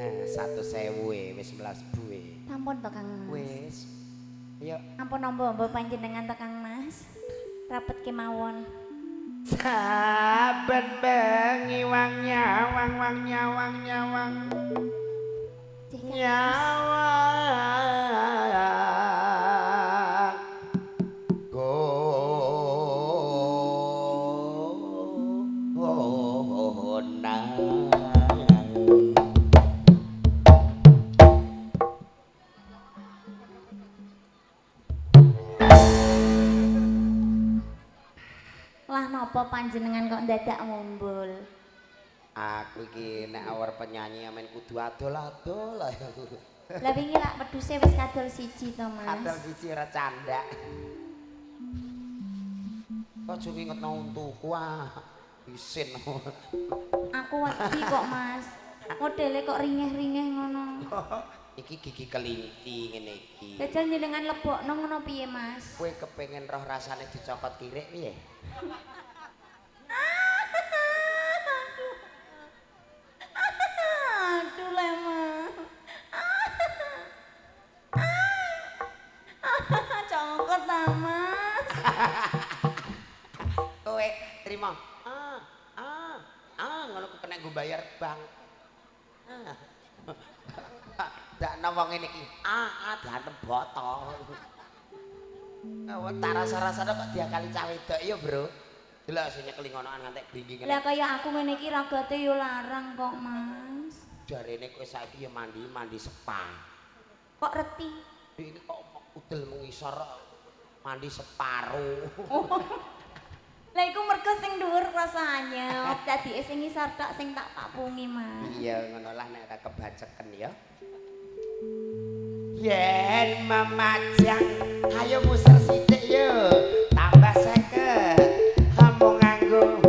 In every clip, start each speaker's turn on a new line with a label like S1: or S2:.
S1: 100.000 wis 11.000.
S2: Sampun to Kang Mas.
S1: Wis. Ayo.
S2: Ampun namba panjenengan to Kang Mas. Rapet kemawon.
S1: Saben bengi wang nyawang wang nyawang nyawang. Nyawang.
S2: Lah napa panjenengan kok dadak ngumbul?
S1: Aku iki nek awar penyanyi amen kudu adol-adol.
S2: Lah wingi lak wedhuse wis kadol siji to, Mas.
S1: Kadol siji ora candak. Kok jo ngingetno untuku isin.
S2: Aku wedi kok, Mas. Modele kok ringeh-ringeh ngono.
S1: Iki gigi kelinci ngene iki.
S2: Jajal njenengan lebokno ngono piye, Mas?
S1: Kowe kepengin roh rasane dicokot kirik piye?
S2: Aduh lema. Congkot ta, Mas.
S1: Kowe trimo. Ngono ku kena go bayar bank. Dak wong ngene iki. Diantem botol. Wong rasa-rasane kok diakali cah wedok ya, Bro. Delok sing nyekeli ngonoan ngantek bringing.
S2: Lah kaya aku ngene iki ragate yo larang kok, Mas.
S1: Jarene kowe saiki ya mandi spa.
S2: Kok reti?
S1: Iki kok udel mengisor mandi separuh.
S2: Lah iku mergo sing dhuwur rasanya. Dadi sing ngisor tok sing tak papungi, Mas.
S1: Iya ngono lah nek ora kebaceken ya. Yen memajang ayo muser sithik yo. Tambah 50. Amung nganggo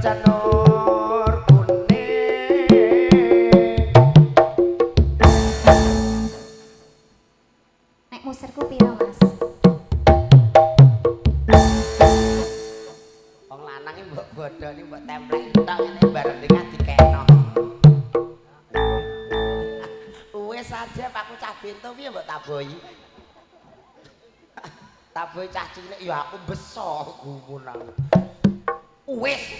S1: janur kuning.
S2: Nek muserku piro, Mas?
S1: Wong lanang iki mbok bodoni mbok templek tok ngene bareng dengan dikeno. Wis aja aku cah bento piye mbok tabohi. Tabohi cah cilik ya aku beso gumunang. Wis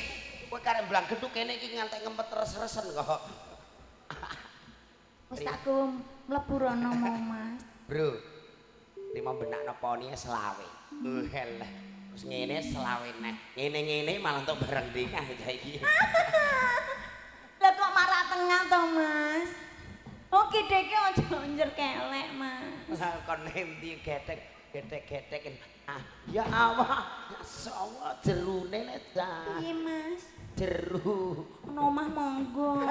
S1: kowe karep mblang gedhuk kene iki ngantek ngempet res-resen kok.
S2: Wis tak go mlebu rono mau, Mas.
S1: Bro, lima benakno poni 20. Eleh. Terus ngene 20 neh. Ngene-ngene malah entuk bareng dingah iki.
S2: Lah kok marah tengah to, Mas? Oh, gedeke aja njer kelek, Mas.
S1: Kon endi getek-getek. Ya Allah, masyaallah jerune ta.
S2: Iya, Mas.
S1: Jeru.
S2: Ono omah monggo.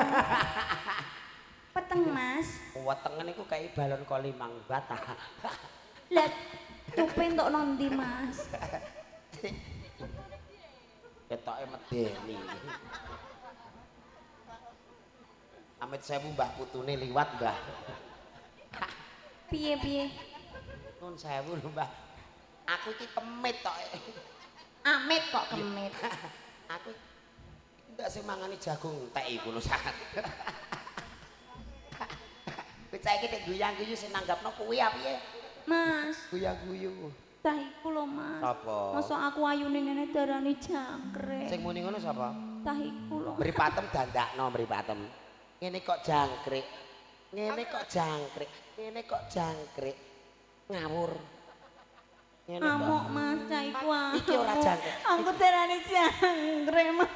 S2: Peteng, Mas.
S1: Wetenge niku kayak balon kolimang bata.
S2: Lah tupe entuk nondi, Mas?
S1: Ketoke medeni. Amit sewu Mbah putune liwat, Mbah.
S2: Piye?
S1: Nun sewu lho, Mbah. Aku iki kemit tok.
S2: Amit kok kemit.
S1: Aku ndak sing mangani jagung entek iku lho sak. Kowe saiki nek guyang-guyu sing nanggapno kuwi apa piye?
S2: Mas,
S1: Guyang-guyu.
S2: tah iku lho, Mas.
S1: Sapa?
S2: Masa aku ayune ngene darani jangkrik.
S1: Sing muni ngono sapa?
S2: Tah iku lho.
S1: Mripatem dandakno mripatem. Ngene kok jangkrik. Ngene kok jangkrik. Ngawur. Ngene kok.
S2: Amuk, Mas, cah iku.
S1: Iki ora jangkrik.
S2: Aku darani jangkrik, Mas.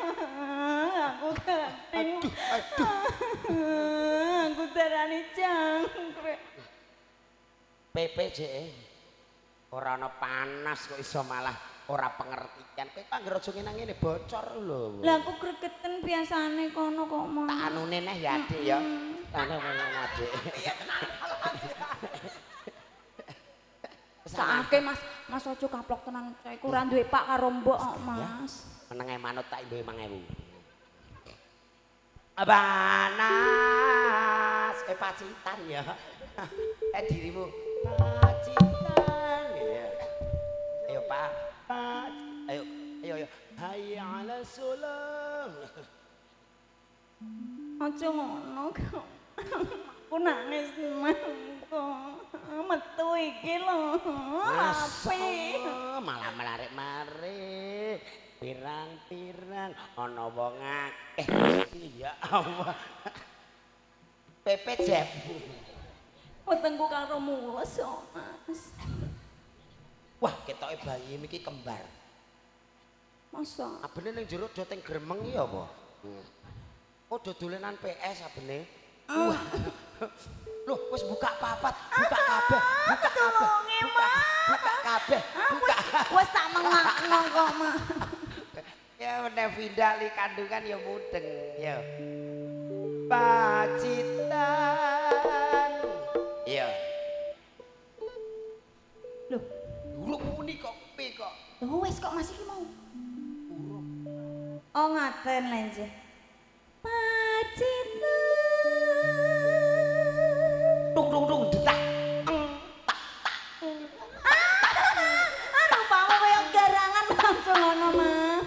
S2: Aku keting.
S1: Aduh.
S2: Aku darani jangkrik.
S1: PPJ ora ana panas kok iso malah ora pengertian. Kowe anggere aja ngene bocor lho.
S2: Lah aku gregeten biasane kono kok, Mas.
S1: Tak anune neh ya, Adik ya. Anu Adik.
S2: Sakake, Mas. Mas aja kaplok tenan. Cah iku ora duwe pak karo mbok kok, Mas.
S1: Menenge manut tak duwe 5.000. Panas pacitan ya. Dirimu
S2: Aja ngono kok. Aku nangis tenan kok. Metu iki lho. Api.
S1: Malah melarik-marik. Pirang-pirang ana wong akeh. Ya Allah. Pepe Jep.
S2: Wetengku karo mulus kok, Mas.
S1: Wah, ketoke bayi iki kembar.
S2: Masa?
S1: Abene ning jero do teng gremeng iki apa? Oh, dodolenan PS abene. Wah. Loh, wis buka papat, buka kabeh, buka kabeh. Buka kabeh, buka.
S2: Wis tak mengakno kok, Mas.
S1: Ya udah Vidali kandungan ya mudeng ya. Pacitan. Iya.
S2: Loh,
S1: Durung muni kok pe kok.
S2: lho wis kok Mas iki mau. Oh ngaten lenje. Pacitan.
S1: Dung detak.
S2: Rupamu kaya garangan langsung ngono, Mas.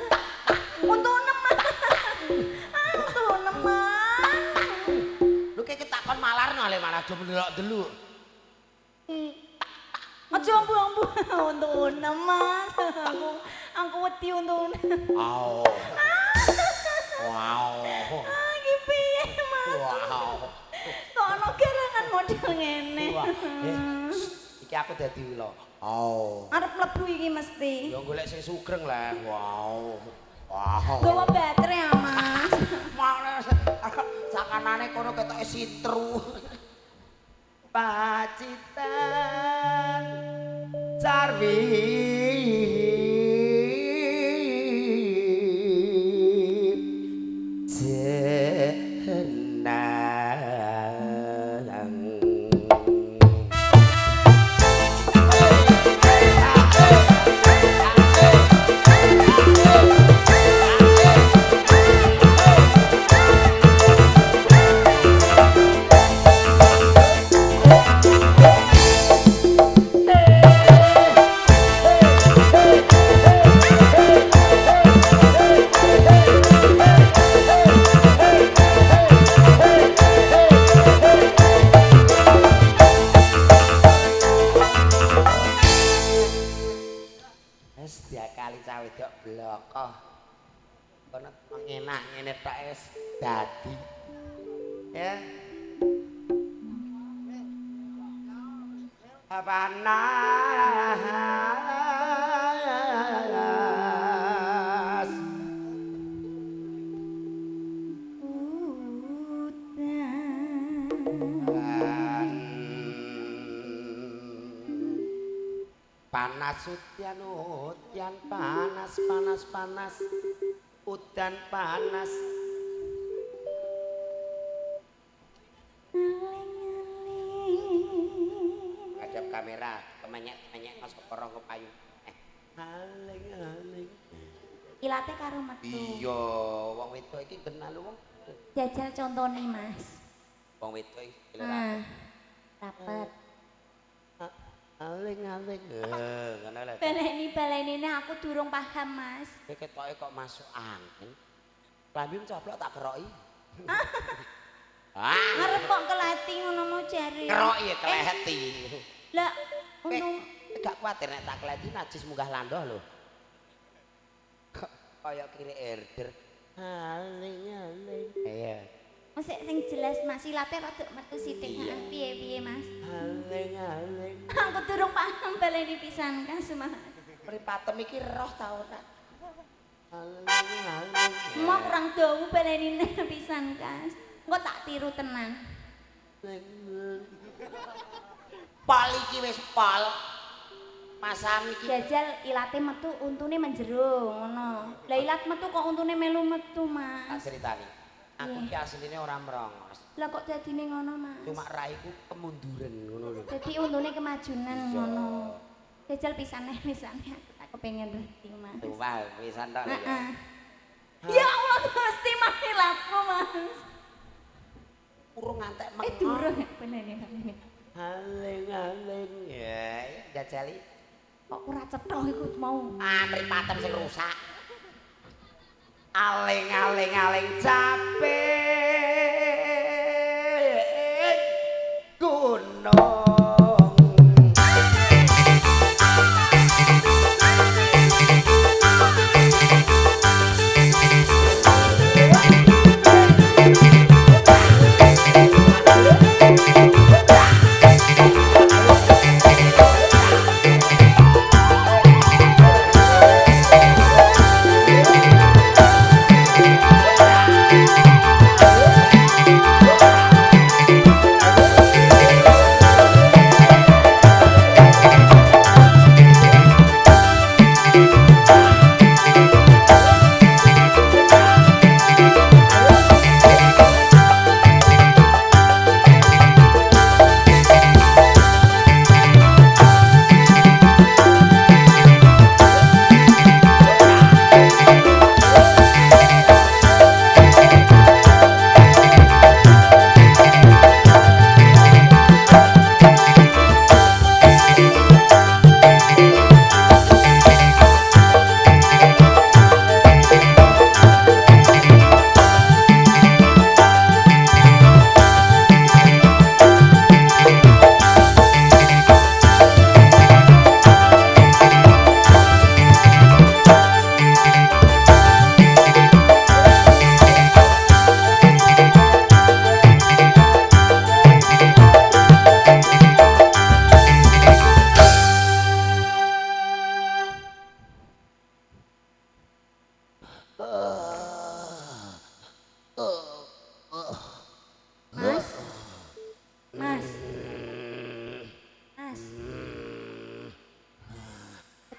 S2: Untuk nemen. Untuk nemen.
S1: Lu kayak ketakon malarno le malah do mendelok-delok.
S2: Aja ambu-ambu untuk Mas. Aku wedi untuk.
S1: Wow. Wow.
S2: Iki piye, Mas?
S1: Wow.
S2: Kok ana garangan model ngene.
S1: Wah, iki aku dadi lho. Oh.
S2: Arep mlebu iki mesti.
S1: Ya golek sing sugreng lah. Wow. Wow.
S2: Gawa baterai ya, Mas.
S1: Mana sakanane kono ketoke sitru. Pacitan Carwi wedok bloko. Kono enak ngene tok wis dadi. Ya. Panas. Panas udan panas udan panas ngadep kamera kemenyek mas keporong kepayu aling
S2: ilate karo metu
S1: iya wong wedok iki kenal wong
S2: jajal contone Mas
S1: wong wedok iki
S2: rapet
S1: aling ngono lho
S2: baleni aku durung paham Mas
S1: ketoke kok masuk angin klambi coplok tak keroki
S2: arep kok kelati ngono mau jare
S1: keroki ya keleti
S2: lah untung
S1: gak kuwatir nek tak keleti najis munggah landoh lho kaya kiri erder aling iya
S2: Masih sing jelas Mas ilate rada metu sithik piye-piye Mas
S1: aling
S2: aku durung paham baleni pisan Kas Mas
S1: mripatem iki roh ta ora aling
S2: mau kurang dawu baleni pisan Kas engko tak tiru tenan
S1: pal iki wis pal masam iki
S2: jajal ilate metu untune menjero ngono lah ilat metu kok untune melu metu Mas
S1: tak critani aku ki asline ora merongos
S2: lah kok dadine ngono Mas
S1: cuma raiku kemunduran ngono lho
S2: dadi untune kemajunan ngono jajal pisane aku tak kepengin reti Mas
S1: wah pisan tok lho
S2: ya Allah Gusti mahilatku Mas
S1: urung ngantek
S2: durung benene
S1: aling ya jajali
S2: kok ora cetha iku mau
S1: mripatem sing rusak aling capek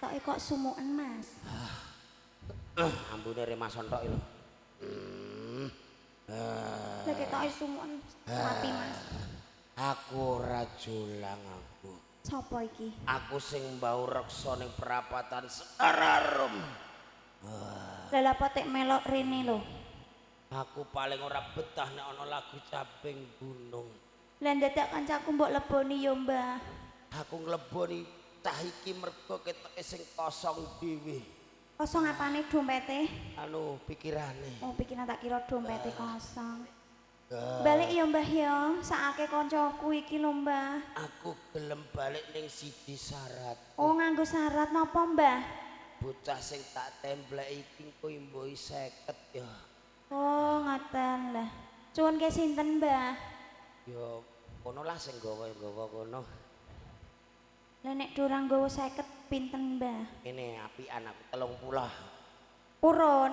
S2: ketoke kok sumuken Mas.
S1: Ambune Remas Sontok lho.
S2: Lah ketoke sumuken rapi Mas.
S1: Aku ora julang aku.
S2: Sopo iki?
S1: Aku sing mbau reksa ning perapatan Sararum.
S2: Lah lha potek melok rene lho.
S1: Aku paling ora betah nek ana lagu Caping Gunung.
S2: Lah dadak kancaku mbok leboni ya, Mbah.
S1: Aku ngleboni cah iki mergo ketoke sing kosong dhewe.
S2: Kosong apane dompete?
S1: Anu pikirane.
S2: Oh, pikiran tak kira dompete kosong. Balik ya Mbah ya, sakake kancaku iki lho Mbah.
S1: Aku gelem balik ning siji syarat.
S2: Oh, nganggo syarat napa Mbah?
S1: Bocah sing tak tembleki iki kowe mboi 50 ya.
S2: Oh, ngoten lah. Cuwun ke sinten Mbah?
S1: Ya kono lah sing gawa kono.
S2: Lah nek durang nggawa 50 pinten Mbah?
S1: Ini apian aku 30.
S2: Purun.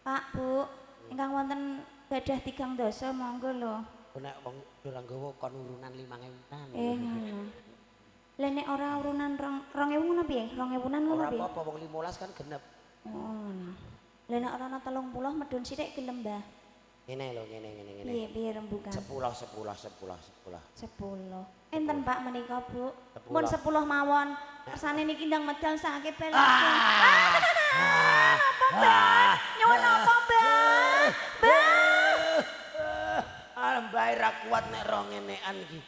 S2: Pak, Bu, ingkang wonten gadah 3 dosa monggo lho.
S1: Nek wong durang gawa kon urunan 5.000-an.
S2: Ngono. Lah nek ora urunan 2.000 ngono piye? 2.000-an ngono piye?
S1: Ora apa-apa wong 15 kan genep.
S2: Oh, ngono. Lah nek ora ana 30 medun sithik gelem, Mbah.
S1: Ngene lho, ngene.
S2: Piye rembugan?
S1: 10.
S2: 10. Enten Pak menika, Bu.
S1: 10.
S2: Mun 10 mawon. Kersane niki ndang medal sakake bel. Nyuwun apa, Mbah?
S1: Mbah ra kuat nek ro ngenekan iki.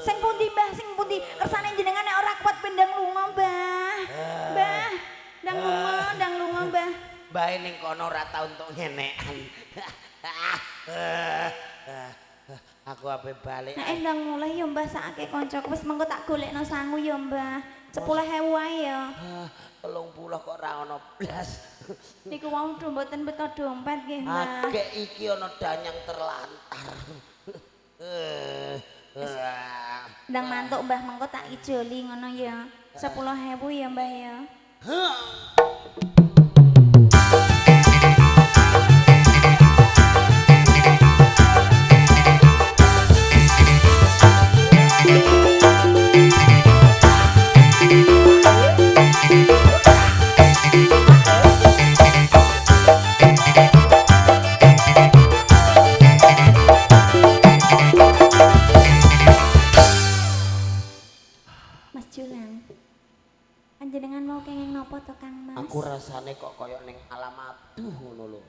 S2: Sing pundi, Mbah? Sing pundi? Kersane jenengan nek ora kuat pendang lunga, Mbah. Mbah, ndang lunga, Mbah.
S1: Mbah ning kono ora tau entuk ngenekan. Aku ape balik.
S2: Nek ndang mulai ya Mbah sakake kancaku wis mengko tak golekno sangu ya Mbah. 10.000 ae ya.
S1: 30 kok ora ono blas.
S2: Niku wau mboten beto dompet nggih, Mbah.
S1: Agek iki ana danyang terlantar.
S2: Ndang mantuk Mbah mengko tak ijoli ngono ya. 10.000 ya Mbah ya. Mas Julang. Panjenengan mau kenging napa to Kang Mas?
S1: Aku rasane kok koyo ning alam aduh ngono lho.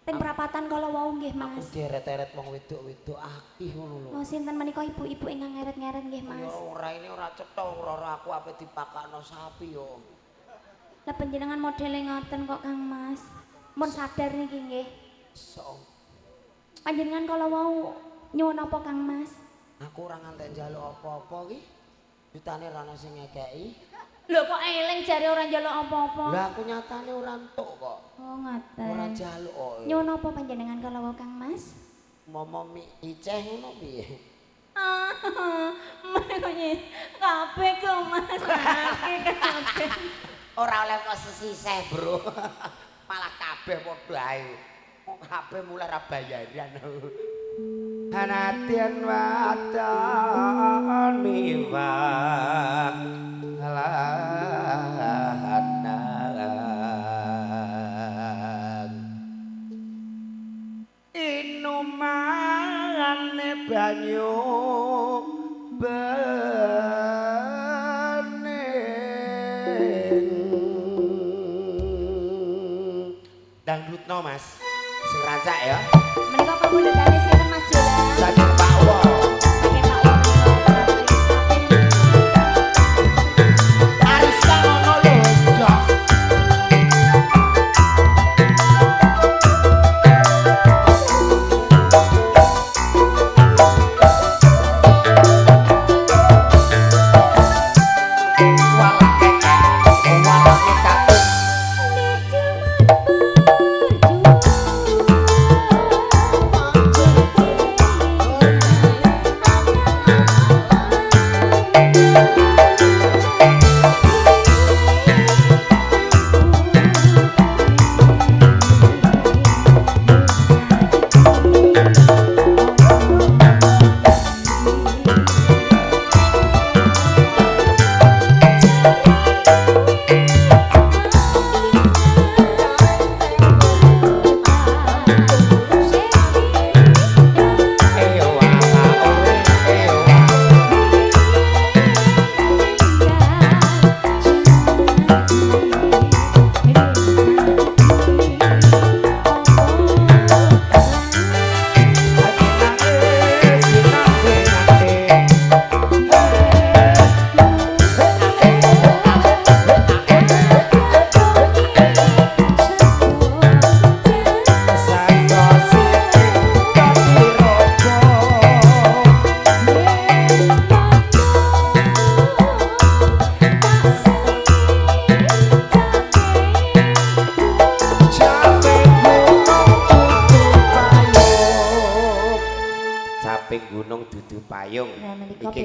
S2: Teng perapatan kala wau nggih
S1: Aku
S2: Mas.
S1: deret-eret wong wedok-wedok akeh ngono lho.
S2: Oh sinten menika ibu-ibu ingkang ngeret-ngeret nggih
S1: Ya
S2: Mas.
S1: ora ini ora cetha ora aku ape dipakakno sapi yo.
S2: Lah panjenengan modele ngoten kok Kang Mas. Mun sadar niki nggih.
S1: So,
S2: Panjenengan kala wau nyuwun apa Kang Mas?
S1: aku ora ngantek njaluk apa-apa ki. Jutane ora ana sing ngekeki.
S2: Lho kok eling jare ora njaluk apa-apa?
S1: Lah aku nyatane ora entuk kok.
S2: Oh ngoten.
S1: Ora njaluk kok.
S2: Nyuwun apa panjenengan kala wau Kang Mas?
S1: Momo mi iceh ngono piye?
S2: Menye kabeh kok Mas. Kabeh.
S1: Ora oleh kok sesisih, Bro. Malah kabeh padha ae. Wong kabeh mulai ra bayaran. Anatian wadon miwah lahanan inumane banyu bening dangdutno Mas sing rancak ya
S2: Menika pamundhutane sinten Mas Julang?
S1: saking Pak Wo Arista ngono lho Jok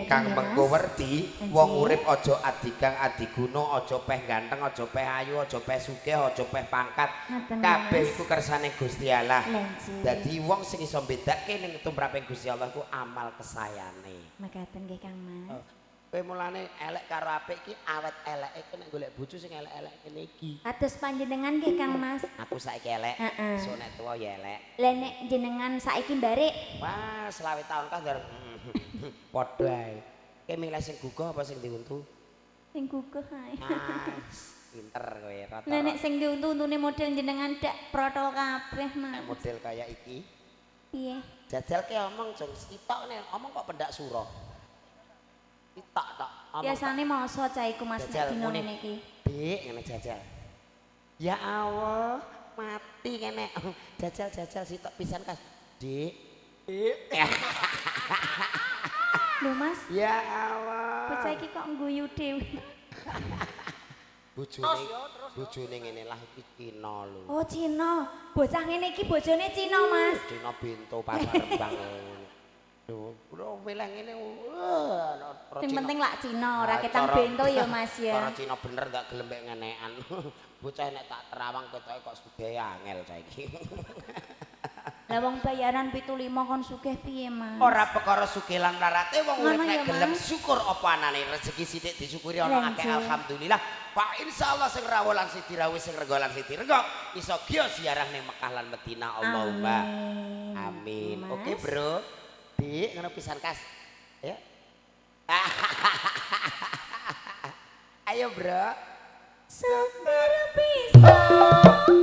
S1: ingkang mengko werdi wong urip aja adigang adiguna aja peh ganteng aja peh ayu aja peh sugih aja peh pangkat kabeh iku kersane Gusti Allah dadi wong sing iso mbedakake ning tumraping Gusti Allah ku amal kesayane
S2: mekaten nggih Kang Mas
S1: kowe mulane elek karo apik iki awet eleke nek golek bojo sing elek-elek kene iki
S2: atus panjenengan nggih Kang Mas
S1: aku saiki elek so nek tuwa ya elek
S2: lah nek jenengan saiki mbarek
S1: wah 20 tahun kan padha ae. Kowe milih sing gugah apa sing diuntu?
S2: Sing gugah ae.
S1: Pinter kowe rata.
S2: Lah nek sing diuntu untune model jenengan dak protol kabeh, Mas.
S1: Model kaya iki.
S2: Piye?
S1: Jajalke omong jong sitok nek omong kok pendak suro. Sitok tok.
S2: Biasane masa cah iku Mas nek dino ngene iki.
S1: Dik ngene jajal. Ya Allah, mati kene. Jajal sitok pisan Kas. Dik.
S2: Lho Mas.
S1: Ya Allah.
S2: Bocah iki kok ngguyu dhewe.
S1: Bojone ngene lah iki Cina lho.
S2: Oh Cina. Bocah ngene iki bojone Cina Mas.
S1: Cina bento pasar Rembang. Lho, ora milih ngene.
S2: Sing penting lak Cina, ora ketang bento ya Mas ya.
S1: Cara Cina bener ndak gelem mek ngenekan. Bocah nek tak terawang ketoke kok sugih angel saiki.
S2: Lah wong bayaran 75 kon sugih piye, Mas?
S1: Ora perkara sugih lan larate wong urip nek
S2: ya,
S1: gelem syukur apa anane rezeki sithik disyukuri ana akeh alhamdulillah. Pak insyaallah sing rawuh lan sing dirawuh sing rego lan sing dirego iso giya ziarah ning Mekah lan Madinah Allahumma. Amin. Oke, Bro. Dik, ngono pisan Kas. Ya. Ayo, Bro.
S2: Seger pisan.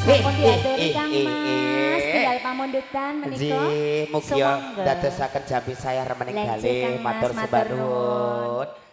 S2: sampun diaturi Kang Mas, tinggal pamundutan menika.
S1: Mugi dadosaken jambi saya remening
S2: Lajeng,
S1: kalih
S2: Kang Mas,
S1: matur
S2: matur
S1: sembah
S2: nuwun.
S1: nuwun.